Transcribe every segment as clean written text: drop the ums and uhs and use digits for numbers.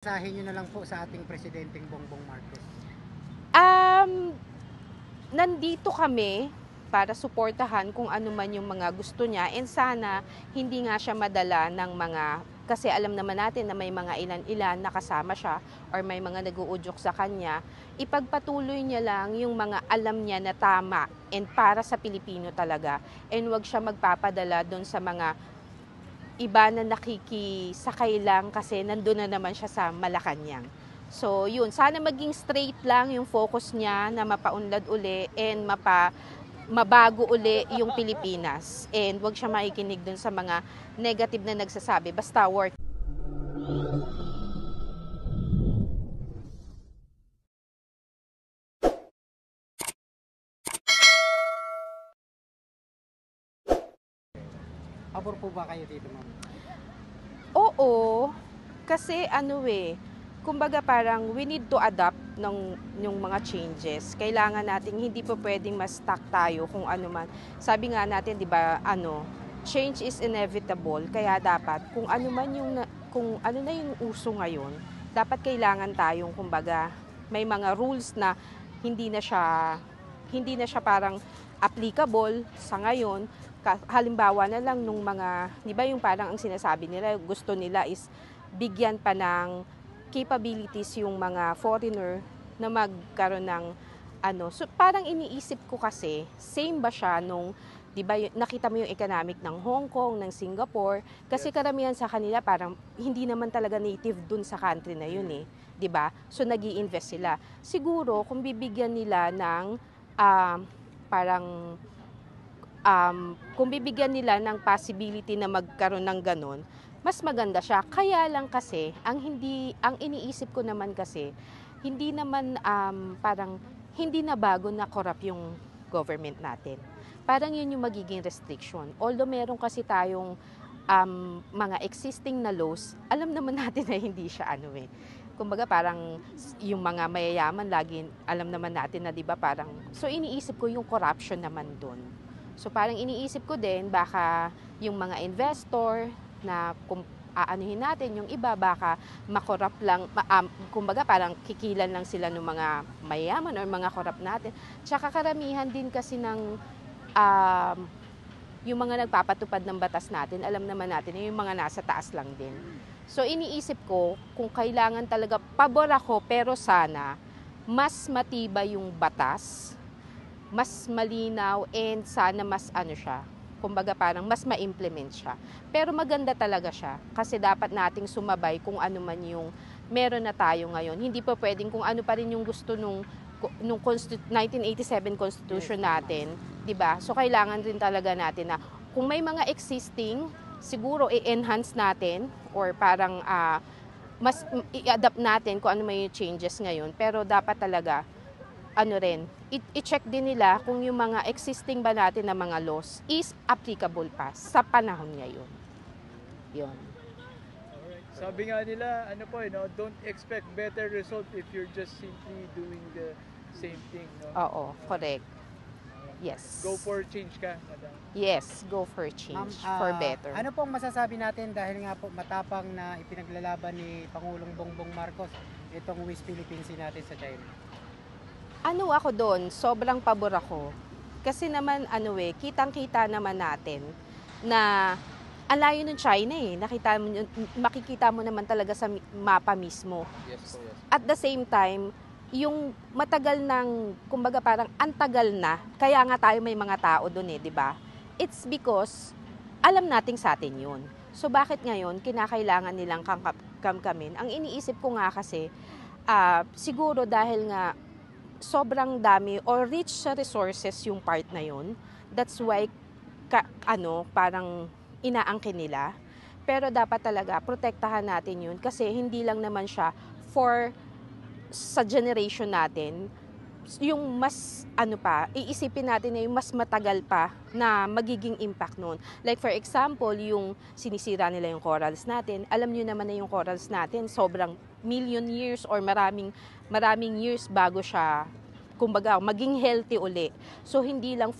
Mensahe nyo na lang po sa ating Presidenteng Bongbong Marcos. Um, Nandito kami para suportahan kung ano man yung mga gusto niya, and sana hindi nga siya madala ng mga, kasi alam naman natin na may mga ilan-ilan na kasama siya or may mga nag-uudyok sa kanya. Ipagpatuloy niya lang yung mga alam niya na tama and para sa Pilipino talaga, and wag siya magpapadala doon sa mga iba na nakikisakay lang kasi nandun na naman siya sa Malacanang. So yun, sana maging straight lang yung focus niya na mapaunlad uli and mabago uli yung Pilipinas. And wag siya makikinig dun sa mga negative na nagsasabi, basta work. Pabor po ba kayo dito, ma'am? Oo, kasi kumbaga parang we need to adapt ng mga changes. Kailangan natin, hindi po pwedeng ma-stuck tayo kung ano man. Sabi nga natin, 'di ba, change is inevitable. Kaya dapat kung ano man kung ano na yung uso ngayon, dapat kailangan tayong kumbaga may mga rules na hindi na siya hindi na siya parang applicable sa ngayon. Halimbawa na lang nung mga, di ba yung parang ang sinasabi nila, gusto nila is bigyan pa ng capabilities yung mga foreigner na magkaroon ng so parang iniisip ko kasi, same ba siya nung, di ba, nakita mo yung economic ng Hong Kong, ng Singapore, kasi karamihan sa kanila parang hindi naman talaga native dun sa country na yun eh, di ba? So nag-i-invest sila. Siguro kung bibigyan nila ng parang kung bibigyan nila ng possibility na magkaroon ng ganun, mas maganda siya. Kaya lang kasi, ang iniisip ko naman kasi, hindi naman parang hindi na bago na corrupt yung government natin. Parang yun yung magiging restriction. Although meron kasi tayong mga existing na laws, alam naman natin na hindi siya kumbaga parang yung mga mayayaman lagi alam naman natin na 'di ba parang, so iniisip ko yung corruption naman doon. So parang iniisip ko din baka yung mga investor na kung aanuhin natin yung iba baka makorap lang, kumbaga parang kikilan lang sila ng mga mayaman or mga korap natin. Tsaka karamihan din kasi ng yung mga nagpapatupad ng batas natin, alam naman natin yung mga nasa taas lang din. So iniisip ko kung kailangan talaga, pabor ako pero sana mas matibay yung batas, mas malinaw, and sana mas siya, kumbaga parang mas ma-implement siya. Pero maganda talaga siya kasi dapat nating sumabay kung ano man yung meron na tayo ngayon. Hindi pa pwedeng kung ano pa rin yung gusto nung 1987 Constitution natin, 'di ba? So kailangan rin talaga natin na kung may mga existing, siguro i-enhance natin or parang mas i-adapt natin kung ano may changes ngayon. Pero dapat talaga rin, i-check din nila kung yung mga existing ba natin na mga laws is applicable pa sa panahon ngayon. Yun. Alright. Sabi nga nila, don't expect better result if you're just simply doing the same thing, no? Oo, correct. Yes. Go for change ka, madam. Yes, go for change, for better. Ano pong masasabi natin dahil nga po matapang na ipinaglalaban ni Pangulong Bongbong Marcos itong West Philippine Sea natin sa China? Ako doon, sobrang pabor ako. Kasi naman kitang-kita naman natin na ang layo ng China eh. Makikita mo naman talaga sa mapa mismo. Yes po, yes. At the same time, yung matagal kumbaga parang antagal na, kaya nga tayo may mga tao doon eh, di ba? It's because alam nating sa atin yun. So bakit ngayon kinakailangan nilang kamkamin? Ang iniisip ko nga kasi, siguro dahil nga sobrang dami or rich sa resources yung part na yun. That's why parang inaangkin nila. Pero dapat talaga protektahan natin yun kasi hindi lang naman siya sa generation natin, yung mas iisipin natin na yung mas matagal pa na magiging impact noon. Like for example, yung sinisira nila yung corals natin, alam niyo naman na yung corals natin sobrang million years or maraming years bago siya kumbaga maging healthy uli. So hindi lang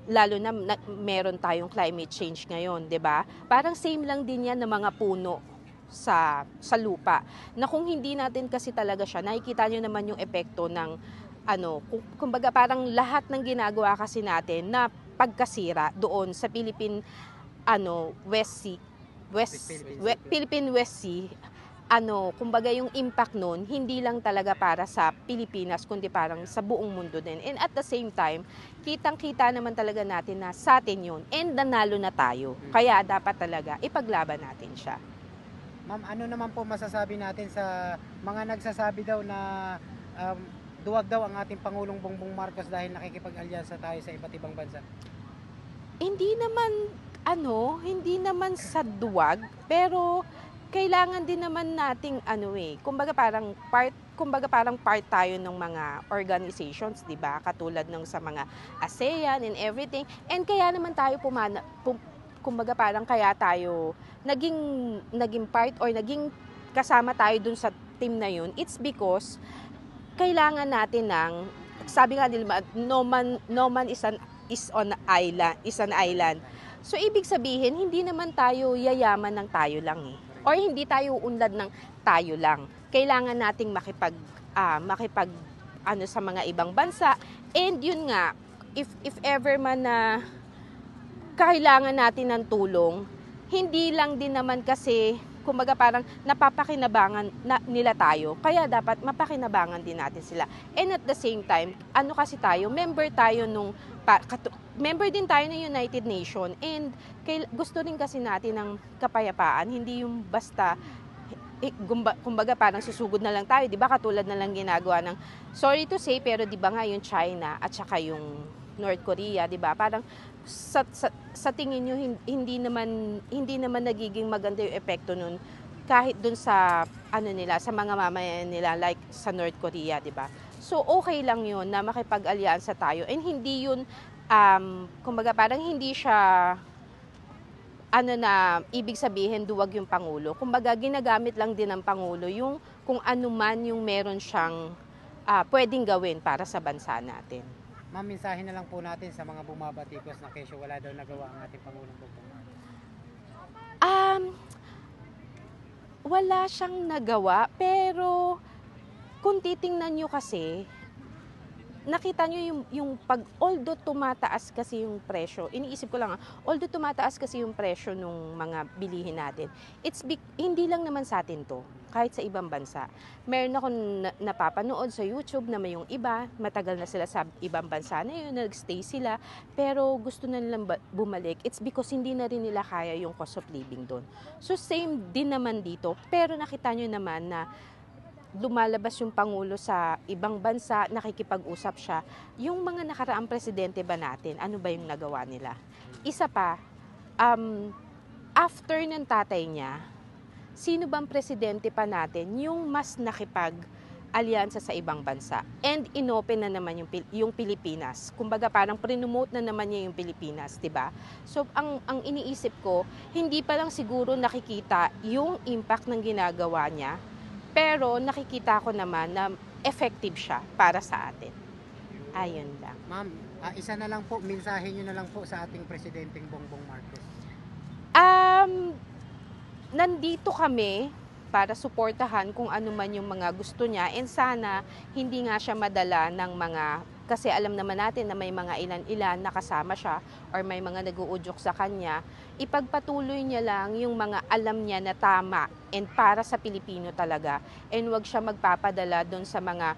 lalo na meron tayong climate change ngayon, 'di ba? Parang same lang din yan ng mga puno. sa lupa. Na kung hindi natin kasi talaga siya, nakikita nyo naman yung epekto ng kumbaga parang lahat ng ginagawa kasi natin na pagkasira doon sa West Sea, Philippine West Sea, kumbaga yung impact nun, hindi lang talaga para sa Pilipinas, kundi parang sa buong mundo din. And at the same time, kitang-kita naman talaga natin na sa atin yun. And nanalo na tayo. Kaya dapat talaga ipaglaban natin siya. Ma'am, ano naman po masasabi natin sa mga nagsasabi daw na duwag daw ang ating Pangulong Bongbong Marcos dahil nakikipag-alyansa tayo sa iba't ibang bansa? Hindi naman sa duwag, pero kailangan din naman nating kumbaga parang part tayo ng mga organizations, 'di ba? Katulad ng sa mga ASEAN and everything. And kaya naman tayo kumbaga parang kaya tayo naging part or naging kasama tayo dun sa team na yun. It's because kailangan natin sabi nga nila, no man is an island. So ibig sabihin, hindi naman tayo yayaman ng tayo lang or hindi tayo unlad ng tayo lang. Kailangan nating makipag sa mga ibang bansa. And yun nga, if ever man na kailangan natin ng tulong, hindi lang din naman kasi kumbaga parang napapakinabangan nila tayo. Kaya dapat mapakinabangan din natin sila. And at the same time, kasi tayo, member din tayo ng United Nations. And gusto rin kasi natin ng kapayapaan. Hindi yung basta, kumbaga parang susugod na lang tayo. Di ba katulad na lang ginagawa ng, sorry to say, pero di ba nga yung China at saka yung North Korea, di ba? Parang sa tingin nyo, hindi naman nagiging maganda yung epekto nun kahit dun sa sa mga mamayan nila like sa North Korea, di ba? So okay lang yun na makipag-alyansa tayo and hindi yun kumbaga parang hindi siya na ibig sabihin duwag yung Pangulo. Kumbaga ginagamit lang din ng Pangulo yung kung ano man yung meron siyang pwedeng gawin para sa bansa natin. Ma'am, mensahe na lang po natin sa mga bumabatikos na kesyo wala daw nagawa ang ating Pangulong Bongbong Marcos. Wala siyang nagawa, pero kung titingnan nyo kasi, nakita nyo yung although tumataas kasi yung presyo, iniisip ko lang although tumataas kasi yung presyo ng mga bilihin natin, hindi lang naman sa atin to, kahit sa ibang bansa. Meron akong napapanood sa YouTube na may yung iba, matagal na sila sa ibang bansa na yun, nag-stay sila, pero gusto na nilang bumalik. It's because hindi na rin nila kaya yung cost of living doon. So same din naman dito, pero nakita nyo naman na lumalabas yung Pangulo sa ibang bansa, nakikipag-usap siya. Yung mga nakaraang presidente ba natin, ano ba yung nagawa nila? Isa pa, after ng tatay niya, sino bang presidente pa natin yung mas nakipag-alyansa sa ibang bansa? And inopen na naman yung Pilipinas. Kumbaga parang promote na naman niya yung Pilipinas, 'di ba? So ang iniisip ko, hindi pa lang siguro nakikita yung impact ng ginagawa niya, pero nakikita ko naman na effective siya para sa atin. Ayun lang. Ma'am, isa na lang po, mensahe nyo na lang po sa ating Presidenteng Bongbong Marcos. Nandito kami para suportahan kung ano man yung mga gusto niya and sana hindi nga siya madala ng mga, kasi alam naman natin na may mga ilan-ilan nakasama siya or may mga nag-uudyok sa kanya, ipagpatuloy niya lang yung mga alam niya na tama and para sa Pilipino talaga, and wag siya magpapadala doon sa mga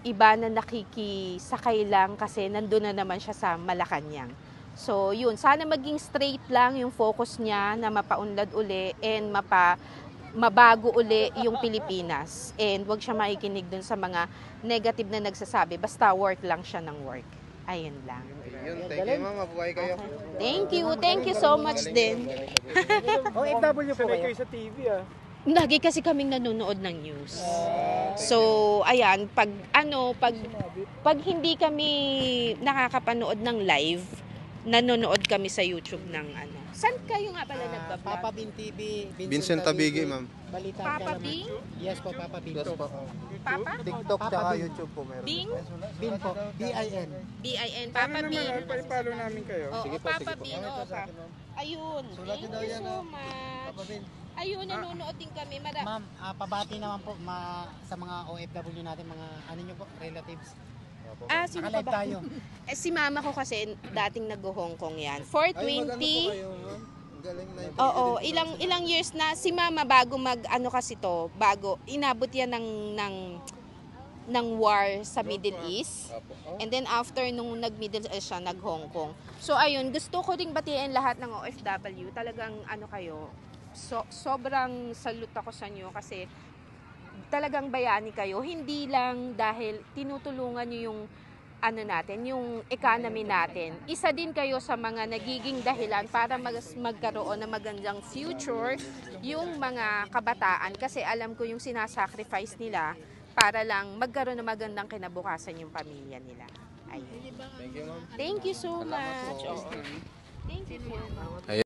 iba na nakikisakay lang kasi nandun na naman siya sa Malacanang. So yun, sana maging straight lang yung focus niya na mapaunlad uli and mabago uli yung Pilipinas. And wag siya makikinig dun sa mga negative na nagsasabi. Basta work lang siya ng work. Ayun lang. Yun, thank you ma'am, mabuhay kayo. Thank you so much din. OFW po kayo? sa TV Lagi kasi kaming nanonood ng news. So, ayan, pag hindi kami nakakapanood ng live, nanonood kami sa YouTube ng Saan kayo nga pala nagbablog? Papa Bin TV, Vincent Tabigi ma'am. Balita Papa Kalaman. Bing? Yes po, Papa Bin. Yes po. Papa? TikTok Papa tsaka Bing. YouTube po meron. Bing? Bin po, B-I-N. B-I-N. Papa Bing. Palo namin kayo. Oo, Sige po, Papa sige po. Bing. Ayun. Thank you so much. Ayun, nanonood din kami. Ma'am, pabati naman po sa mga OFW natin, mga ano nyo po, relatives. Sino pa Naka-live ba? tayo. Si mama ko kasi dating nag-Hong Kong yan. Ay, mag-ano po 420. kayo, ma'am? Ang galing na Oo, ilang years na si mama bago mag-ano kasi to, bago inabot yan ng war sa Middle East. Opo. And then after nung nag-Middle East siya, nag-Hong Kong. So ayun, gusto ko ring batiin lahat ng OFW. Talagang ano kayo, sobrang salute ako sa inyo kasi talagang bayani kayo. Hindi lang dahil tinutulungan niyo yung ano natin, yung economy natin. Isa din kayo sa mga nagiging dahilan para magkaroon ng magandang future yung mga kabataan kasi alam ko yung sinasacrifice nila para lang magkaroon ng magandang kinabukasan yung pamilya nila. Ayun. Thank you, ma'am. Thank you so much. po. Oo. Thank you.